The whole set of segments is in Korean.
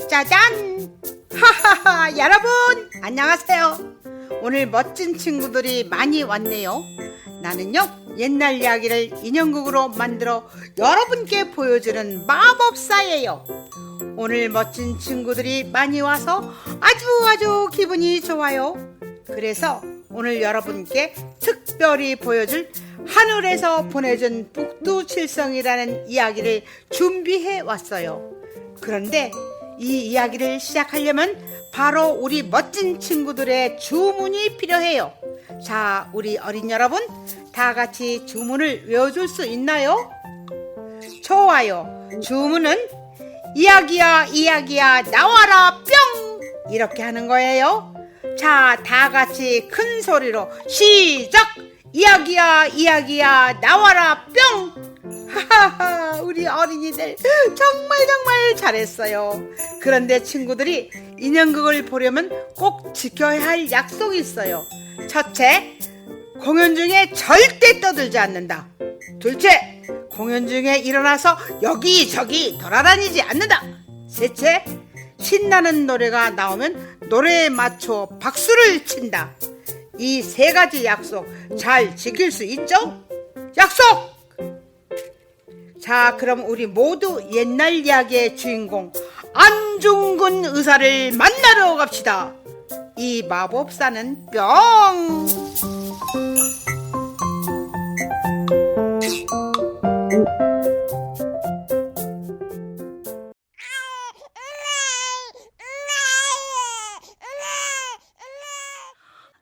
짜잔! 하하하! 여러분 안녕하세요. 오늘 멋진 친구들이 많이 왔네요. 나는요 옛날 이야기를 인형극으로 만들어 여러분께 보여주는 마법사예요. 오늘 멋진 친구들이 많이 와서 아주 기분이 좋아요. 그래서 오늘 여러분께 특별히 보여줄 하늘에서 보내준 북두칠성이라는 이야기를 준비해 왔어요. 그런데 이 이야기를 시작하려면 바로 우리 멋진 친구들의 주문이 필요해요. 자, 우리 어린 여러분 다 같이 주문을 외워줄 수 있나요? 좋아요. 주문은 이야기야 나와라 뿅! 이렇게 하는 거예요. 자, 다 같이 큰 소리로 시작! 이야기야 나와라 뿅! 하하하, 우리 어린이들 정말 잘했어요. 그런데 친구들이 인형극을 보려면 꼭 지켜야 할 약속이 있어요. 첫째, 공연 중에 절대 떠들지 않는다. 둘째, 공연 중에 일어나서 여기저기 돌아다니지 않는다. 셋째, 신나는 노래가 나오면 노래에 맞춰 박수를 친다. 이 세 가지 약속 잘 지킬 수 있죠? 약속! 자, 그럼 우리 모두 옛날 이야기의 주인공 안중근 의사를 만나러 갑시다. 이 마법사는 뿅!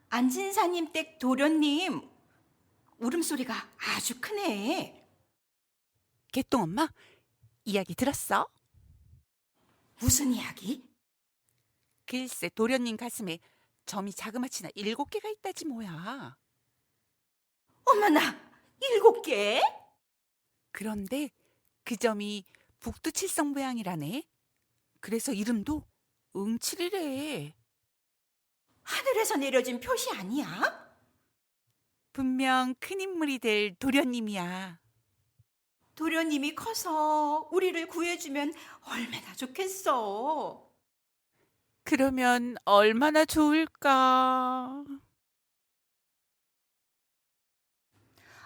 안진사님 댁 도련님, 울음소리가 아주 크네. 개똥 엄마, 이야기 들었어? 무슨 이야기? 글쎄, 도련님 가슴에 점이 자그마치나 7개가 있다지 뭐야. 어머나, 7개? 그런데 그 점이 북두칠성 모양이라네. 그래서 이름도 응칠이래. 하늘에서 내려진 표시 아니야? 분명 큰 인물이 될 도련님이야. 도련님이 커서 우리를 구해주면 얼마나 좋겠어. 그러면 얼마나 좋을까.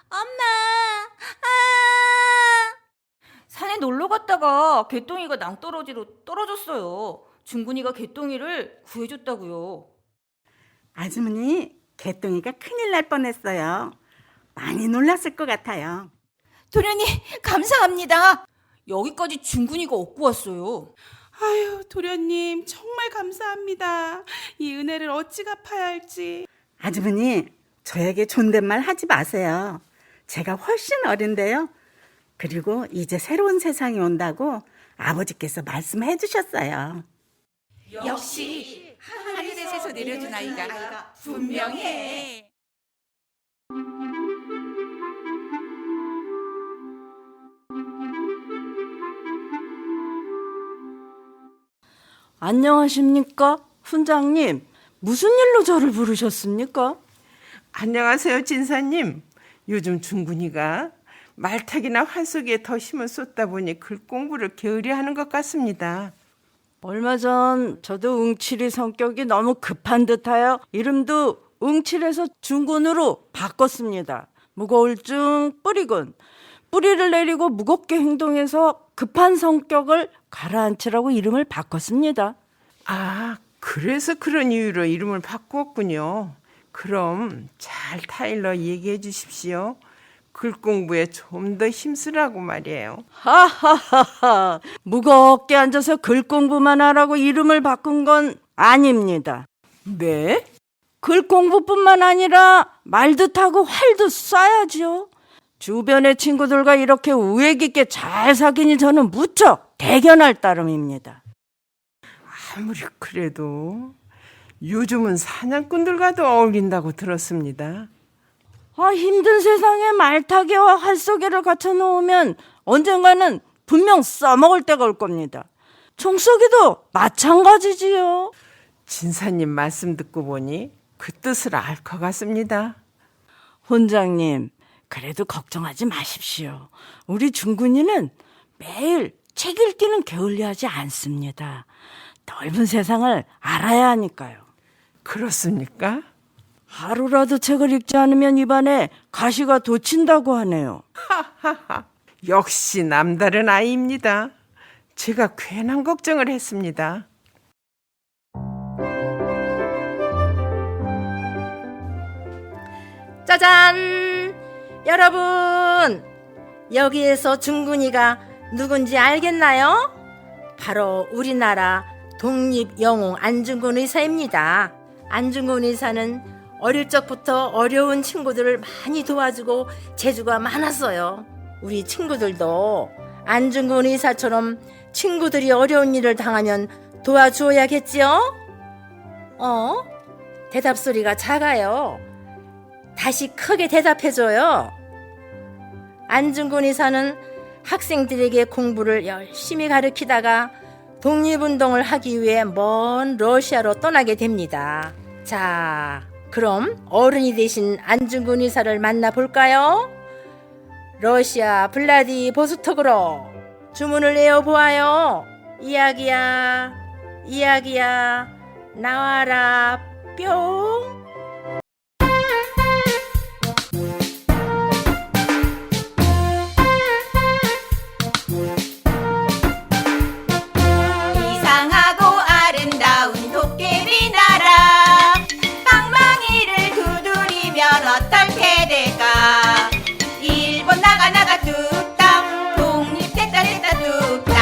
엄마! 산에 놀러 갔다가 개똥이가 낭떠러지로 떨어졌어요. 중근이가 개똥이를 구해줬다고요. 아주머니, 개똥이가 큰일 날 뻔했어요. 많이 놀랐을 것 같아요. 도련님, 감사합니다. 여기까지 중근이가 얻고 왔어요. 아유, 도련님 정말 감사합니다. 이 은혜를 어찌 갚아야 할지. 아주머니, 저에게 존댓말 하지 마세요. 제가 훨씬 어린데요. 그리고 이제 새로운 세상이 온다고 아버지께서 말씀해 주셨어요. 역시 하늘에서 내려준 아이가 분명해. 안녕하십니까? 훈장님, 무슨 일로 저를 부르셨습니까? 안녕하세요, 진사님. 요즘 중근이가 말타기나 환속에 더 힘을 쏟다 보니 글 공부를 게으리하는 것 같습니다. 얼마 전 저도 응칠이 성격이 너무 급한 듯하여 이름도 응칠에서 중군으로 바꿨습니다. 무거울 중 뿌리군. 뿌리를 내리고 무겁게 행동해서 급한 성격을 가라앉히라고 이름을 바꿨습니다. 아, 그래서 그런 이유로 이름을 바꾸었군요. 그럼 잘 타일러 얘기해 주십시오. 글 공부에 좀 더 힘쓰라고 말이에요. 하하하하. 무겁게 앉아서 글 공부만 하라고 이름을 바꾼 건 아닙니다. 네? 글 공부뿐만 아니라 말도 타고 활도 쏴야죠. 주변의 친구들과 이렇게 우애 깊게 잘 사귀니 저는 무척 대견할 따름입니다. 아무리 그래도 요즘은 사냥꾼들과도 어울린다고 들었습니다. 힘든 세상에 말타기와 활쏘기를 갖춰놓으면 언젠가는 분명 써먹을 때가 올 겁니다. 총쏘기도 마찬가지지요. 진사님 말씀 듣고 보니 그 뜻을 알 것 같습니다. 훈장님, 그래도 걱정하지 마십시오. 우리 중군이는 매일 책 읽기는 게을리하지 않습니다. 넓은 세상을 알아야 하니까요. 그렇습니까? 하루라도 책을 읽지 않으면 입안에 가시가 돋친다고 하네요. 역시 남다른 아이입니다. 제가 괜한 걱정을 했습니다. 짜잔! 여러분, 여기에서 중군이가 누군지 알겠나요? 바로 우리나라 독립영웅 안중근 의사입니다. 안중근 의사는 어릴 적부터 어려운 친구들을 많이 도와주고 재주가 많았어요. 우리 친구들도 안중근 의사처럼 친구들이 어려운 일을 당하면 도와주어야겠지요? 대답 소리가 작아요. 다시 크게 대답해줘요. 안중근 의사는 학생들에게 공부를 열심히 가르치다가 독립운동을 하기 위해 먼 러시아로 떠나게 됩니다. 자, 그럼 어른이 되신 안중근 의사를 만나볼까요? 러시아 블라디보스토크로 주문을 내어보아요. 이야기야, 이야기야, 나와라, 뿅. 이상하고 아름다운 도깨비 나라 방망이를 두드리면 어떻게 될까 일본 나가 뚝딱 독립됐다 뚝딱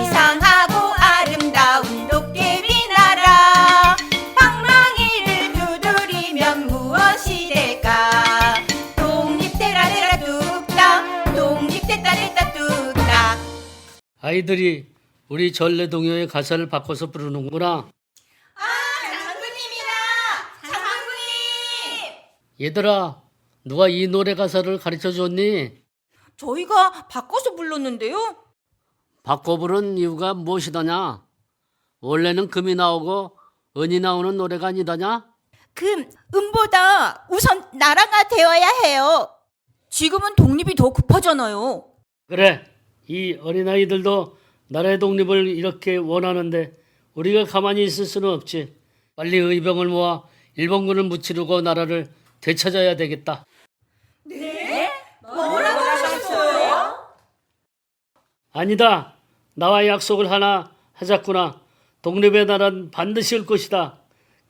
이상하고 아름다운 도깨비 나라 방망이를 두드리면 무엇이 될까 독립되라 뚝딱 독립됐다 뚝딱 아이들이 우리 전래동요의 가사를 바꿔서 부르는구나. 장군님! 얘들아, 누가 이 노래 가사를 가르쳐 줬니? 저희가 바꿔서 불렀는데요. 바꿔 부른 이유가 무엇이더냐? 원래는 금이 나오고 은이 나오는 노래가 아니더냐? 음보다 우선 나라가 되어야 해요. 지금은 독립이 더 급하잖아요. 그래, 이 어린아이들도 나라의 독립을 이렇게 원하는데 우리가 가만히 있을 수는 없지. 빨리 의병을 모아 일본군을 무찌르고 나라를 되찾아야 되겠다. 뭐라고 하셨어요? 아니다. 나와 약속을 하나 하자꾸나. 독립의 나라는 반드시 올 것이다.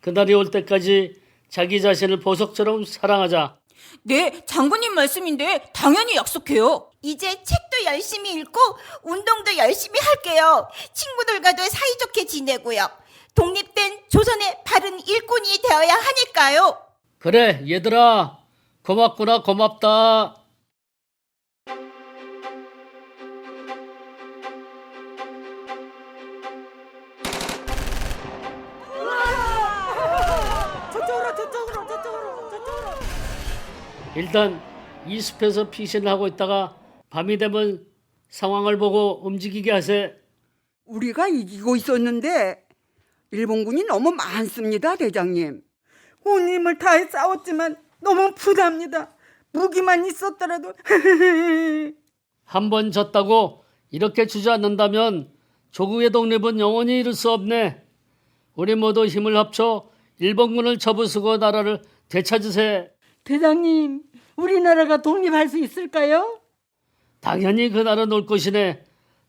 그날이 올 때까지 자기 자신을 보석처럼 사랑하자. 네, 장군님 말씀인데 당연히 약속해요. 이제 책도 열심히 읽고 운동도 열심히 할게요. 친구들과도 사이좋게 지내고요. 독립된 조선의 바른 일꾼이 되어야 하니까요. 그래, 얘들아. 고맙구나, 고맙다. 일단 이 숲에서 피신을 하고 있다가 밤이 되면 상황을 보고 움직이게 하세. 우리가 이기고 있었는데 일본군이 너무 많습니다, 대장님. 온 힘을 다해 싸웠지만 너무 부담니다. 무기만 있었더라도. 한 번 졌다고 이렇게 주저앉는다면 조국의 독립은 영원히 이룰 수 없네. 우리 모두 힘을 합쳐 일본군을 접으시고 나라를 되찾으세. 대장님, 우리나라가 독립할 수 있을까요? 당연히 그 날은 올 것이네.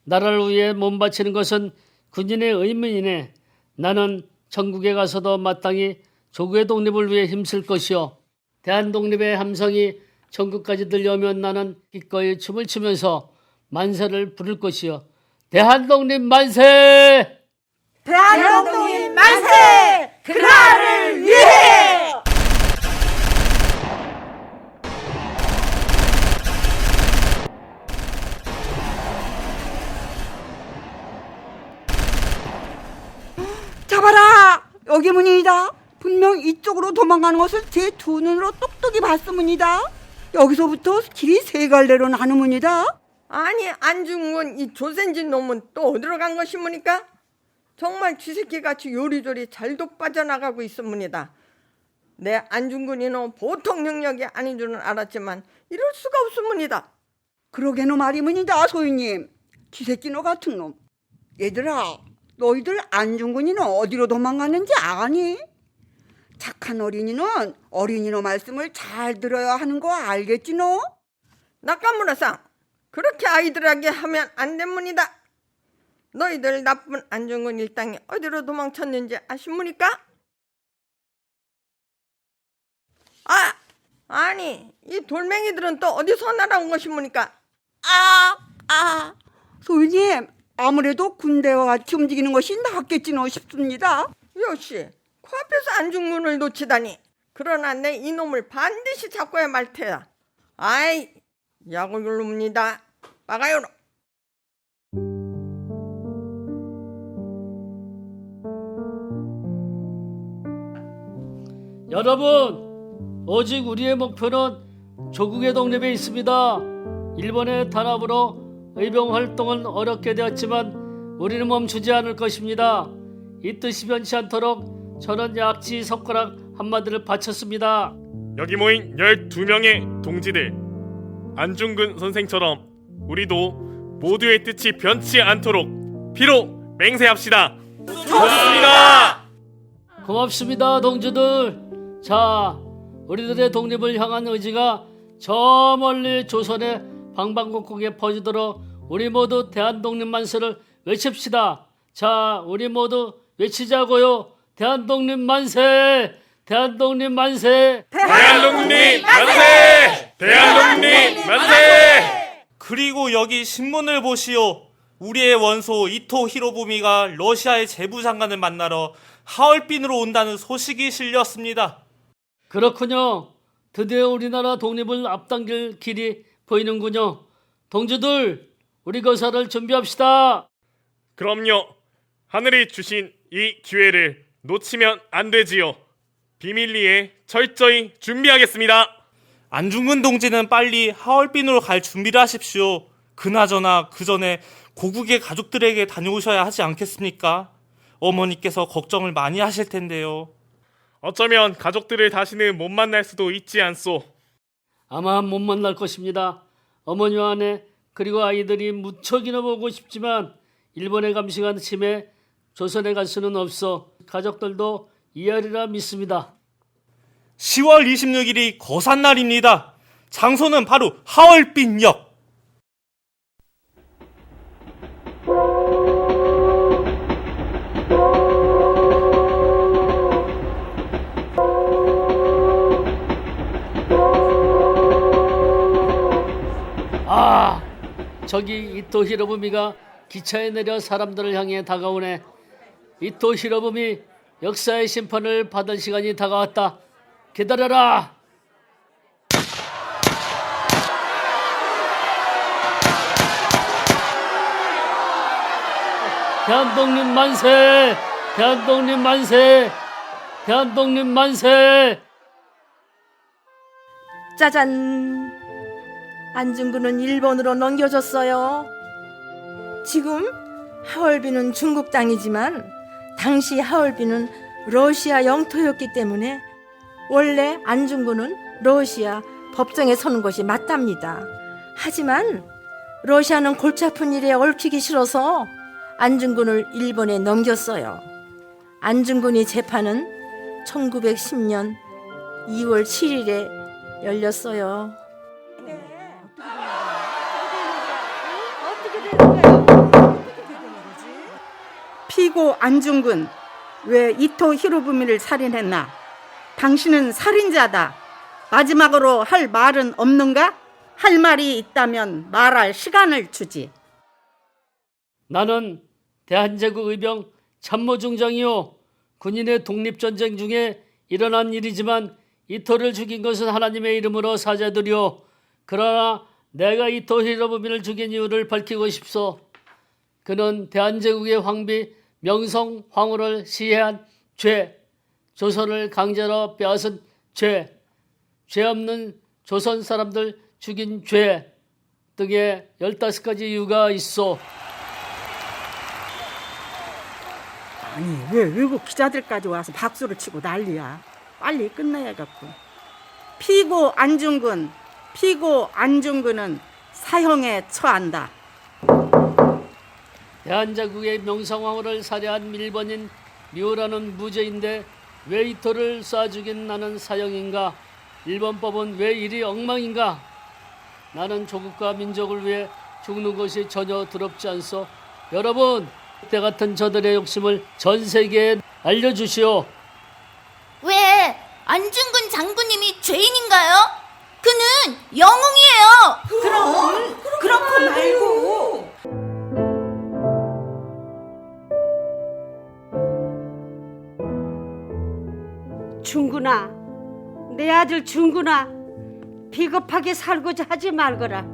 나라를 위해 몸 바치는 것은 군인의 의무이네. 나는 전국에 가서도 마땅히 조국의 독립을 위해 힘쓸 것이요. 대한독립의 함성이 전국까지 들려오면 나는 기꺼이 춤을 추면서 만세를 부를 것이요. 대한독립 만세! 대한독립 만세! 그날을 위해! 잡아라! 여기 문이다. 분명 이쪽으로 도망가는 것을 제 두 눈으로 똑똑히 봤습니다. 여기서부터 길이 세 갈래로 나누문이다. 아니 안중근 이 조센진 놈은 또 어디로 간 것이므니까? 정말 쥐새끼같이 요리조리 잘도 빠져나가고 있습니다. 내 안중근이는 보통 능력이 아닌 줄은 알았지만 이럴 수가 없습니다. 그러게는 말이문이다 소희님. 쥐새끼 너 같은 놈. 얘들아, 너희들 안중근이는 어디로 도망갔는지 아니? 착한 어린이는 어린이 너 말씀을 잘 들어야 하는 거 알겠지 너? 낙가무라상, 그렇게 아이들에게 하면 안 됩니다. 너희들 나쁜 안중근 일당이 어디로 도망쳤는지 아십니까? 아니 이 돌멩이들은 또 어디서 날아온 것입니까? 소희님, 아무래도 군대와 같이 움직이는 것이 낫겠지 너 싶습니다. 역시 코앞에서 안중근을 놓치다니. 그러나 내 이놈을 반드시 잡고야 말 테야. 아이 약을 놈니다. 막아요. 여러분, 오직 우리의 목표는 조국의 독립에 있습니다. 일본의 단합으로 의병 활동은 어렵게 되었지만 우리는 멈추지 않을 것입니다. 이 뜻이 변치 않도록 저는 약지 손가락 한마디를 바쳤습니다. 여기 모인 12명의 동지들, 안중근 선생처럼 우리도 모두의 뜻이 변치 않도록 피로 맹세합시다. 좋습니다. 고맙습니다, 동지들. 자, 우리들의 독립을 향한 의지가 저 멀리 조선의 방방곡곡에 퍼지도록 우리 모두 대한독립 만세를 외칩시다. 자, 우리 모두 외치자고요. 대한독립 만세! 대한독립 만세! 대한독립 만세! 대한독립 만세! 그리고 여기 신문을 보시오. 우리의 원소 이토 히로부미가 러시아의 재무장관을 만나러 하얼빈으로 온다는 소식이 실렸습니다. 그렇군요. 드디어 우리나라 독립을 앞당길 길이 보이는군요. 동지들, 우리 거사를 준비합시다. 그럼요. 하늘이 주신 이 기회를 놓치면 안 되지요. 비밀리에 철저히 준비하겠습니다. 안중근 동지는 빨리 하얼빈으로 갈 준비를 하십시오. 그나저나 그 전에 고국의 가족들에게 다녀오셔야 하지 않겠습니까? 어머니께서 걱정을 많이 하실 텐데요. 어쩌면 가족들을 다시는 못 만날 수도 있지 않소. 아마 못 만날 것입니다. 어머니와 아내 그리고 아이들이 무척이나 보고 싶지만 일본의 감시관 침해 조선에 갈 수는 없어 가족들도 이해하리라 믿습니다. 10월 26일이 거산날입니다. 장소는 바로 하얼빈역. 저기 이토 히로부미가 기차에 내려 사람들을 향해 다가오네. 이토 히로부미, 역사의 심판을 받을 시간이 다가왔다. 기다려라. 대한독립 만세! 대한독립 만세! 대한독립 만세! 짜잔! 안중근은 일본으로 넘겨졌어요. 지금 하얼빈은 중국 땅이지만 당시 하얼빈은 러시아 영토였기 때문에 원래 안중근은 러시아 법정에 서는 것이 맞답니다. 하지만 러시아는 골치 아픈 일에 얽히기 싫어서 안중근을 일본에 넘겼어요. 안중근의 재판은 1910년 2월 7일에 열렸어요. 피고 안중근, 왜 이토 히로부미를 살인했나? 당신은 살인자다. 마지막으로 할 말은 없는가? 할 말이 있다면 말할 시간을 주지. 나는 대한제국 의병 참모중장이요. 군인의 독립전쟁 중에 일어난 일이지만 이토를 죽인 것은 하나님의 이름으로 사죄드리오. 그러나 내가 이토 히로부미를 죽인 이유를 밝히고 싶소. 그는 대한제국의 황비 명성 황후를 시해한 죄, 조선을 강제로 빼앗은 죄, 죄 없는 조선 사람들 죽인 죄 등의 15가지 이유가 있어. 아니, 왜 외국 기자들까지 와서 박수를 치고 난리야. 빨리 끝내야겠고. 피고 안중근은 사형에 처한다. 대한제국의 명성황후를 살해한 일본인 미호라는 무죄인데 왜 이토를 쏴 죽인 나는 사형인가? 일본법은 왜 이리 엉망인가? 나는 조국과 민족을 위해 죽는 것이 전혀 두렵지 않소. 여러분, 그때 같은 저들의 욕심을 전 세계에 알려주시오. 왜 안중근 장군님이 죄인인가요? 그는 영웅이에요. 그렇고 말고. 중근아, 내 아들 중근아, 비겁하게 살고자 하지 말거라.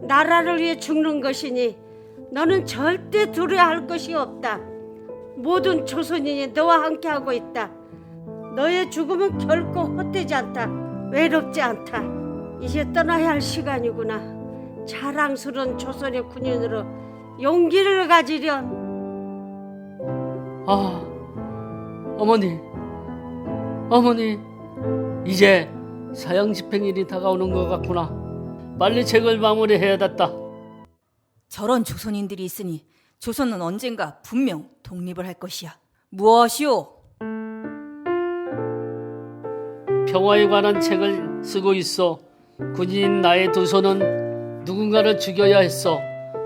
나라를 위해 죽는 것이니 너는 절대 두려워할 것이 없다. 모든 조선인이 너와 함께하고 있다. 너의 죽음은 결코 헛되지 않다. 외롭지 않다. 이제 떠나야 할 시간이구나. 자랑스러운 조선의 군인으로 용기를 가지렴. 아, 어머니, 이제 사형 집행일이 다가오는 것 같구나. 빨리 책을 마무리해야겠다. 저런 조선인들이 있으니 조선은 언젠가 분명 독립을 할 것이야. 무엇이오? 평화에 관한 책을 쓰고 있어. 군인인 나의 두 손은 누군가를 죽여야 했어.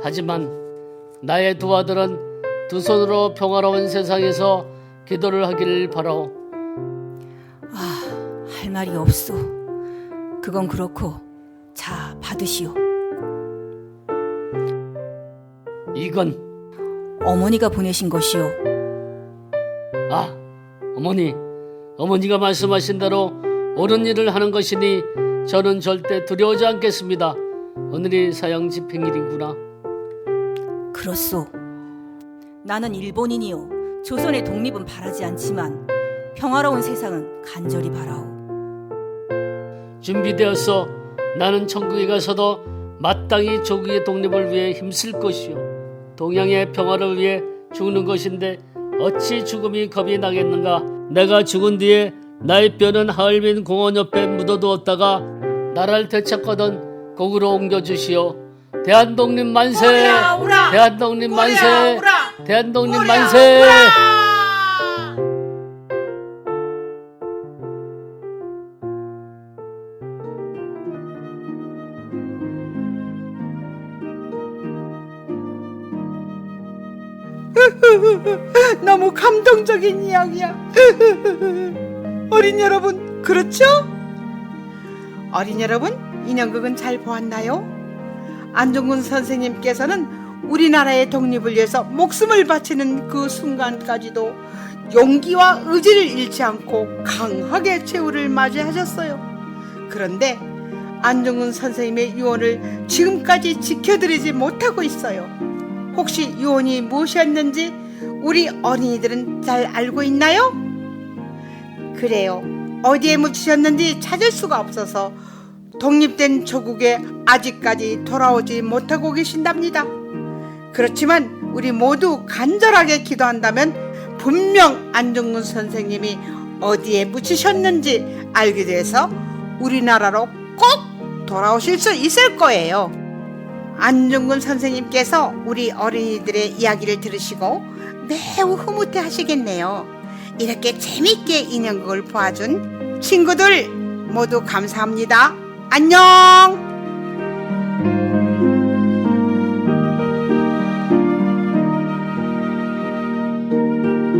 하지만 나의 두 아들은 두 손으로 평화로운 세상에서 기도를 하기를 바라오. 할 말이 없소. 그건 그렇고, 자, 받으시오. 이건 어머니가 보내신 것이오. 아, 어머니가 말씀하신 대로 옳은 일을 하는 것이니 저는 절대 두려워하지 않겠습니다. 오늘이 사형 집행일이구나. 그렇소. 나는 일본인이요. 조선의 독립은 바라지 않지만 평화로운 세상은 간절히 바라오. 준비되었어. 나는 천국에 가서도 마땅히 조국의 독립을 위해 힘쓸 것이요. 동양의 평화를 위해 죽는 것인데 어찌 죽음이 겁이 나겠는가. 내가 죽은 뒤에 나의 뼈는 하얼빈 공원 옆에 묻어두었다가 나라를 되찾거든 곡으로 옮겨주시오. 대한독립 만세! 대한독립 만세! 대한독립 만세! 너무 감동적인 이야기야. 어린 여러분, 그렇죠? 어린 여러분, 인형극은 잘 보았나요? 안중근 선생님께서는 우리나라의 독립을 위해서 목숨을 바치는 그 순간까지도 용기와 의지를 잃지 않고 강하게 최후를 맞이하셨어요. 그런데 안중근 선생님의 유언을 지금까지 지켜드리지 못하고 있어요. 혹시 유언이 무엇이었는지 우리 어린이들은 잘 알고 있나요? 그래요. 어디에 묻히셨는지 찾을 수가 없어서 독립된 조국에 아직까지 돌아오지 못하고 계신답니다. 그렇지만 우리 모두 간절하게 기도한다면 분명 안중근 선생님이 어디에 묻히셨는지 알게 돼서 우리나라로 꼭 돌아오실 수 있을 거예요. 안중근 선생님께서 우리 어린이들의 이야기를 들으시고 매우 흐뭇해 하시겠네요. 이렇게 재밌게 인형극을 보아준 친구들 모두 감사합니다. 안녕!